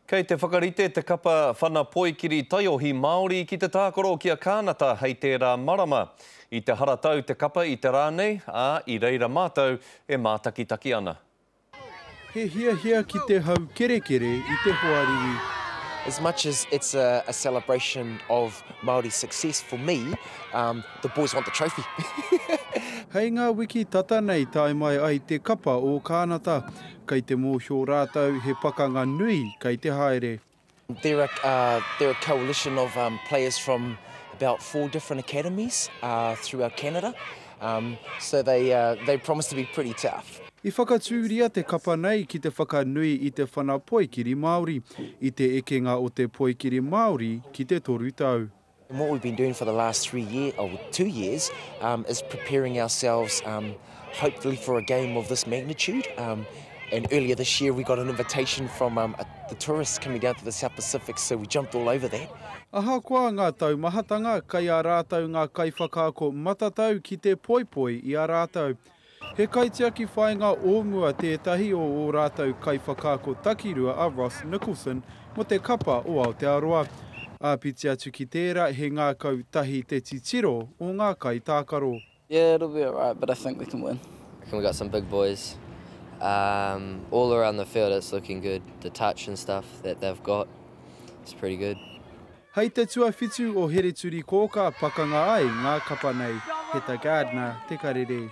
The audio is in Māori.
Kei te whakarite te kapa whana poikiri taiohi Māori ki te tākoro kia kānata hei tērā marama. I te haratau te kapa i te rānei, i reira mātou e mātakitaki ana. He hia ki te hau kerekere i te hoariri. As much as it's a celebration of Māori success for me, the boys want the trophy. Hei ngā wiki tata nei tae mai ai te kapa o kānata, kei te mōhio rātau he pakanga nui kei te haere. They're a coalition of players from about 4 different academies throughout Canada, so they promise to be pretty tough. I whakatūria te kapa nei ki te whakanui i te whana poikiri Māori, i te ekenga o te poikiri Māori ki te toru tau. And what we've been doing for the last 2 years, is preparing ourselves, hopefully for a game of this magnitude. And earlier this year we got an invitation from the tourists coming down to the South Pacific, so we jumped all over that. Aha koa ngā tau mahatanga, kai a rātau ngā kaiwhakaako matatau ki te poipoi i a rātau. He kaitiaki whainga ōmua tētahi o rātau kaiwhakaako takirua a Ross Nicholson mo te kapa o Aotearoa. Āpiti atu ki tērā he ngā kau tahi te titiro o ngā kai tākaro. Yeah, it'll be alright, but I think we can win. I reckon we got some big boys. All around the field it's looking good. The touch and stuff that they've got, it's pretty good. Hei te tuawhitu o Hereturi Kōka pakanga ai ngā kapa nei. He ta Gardner, te karere.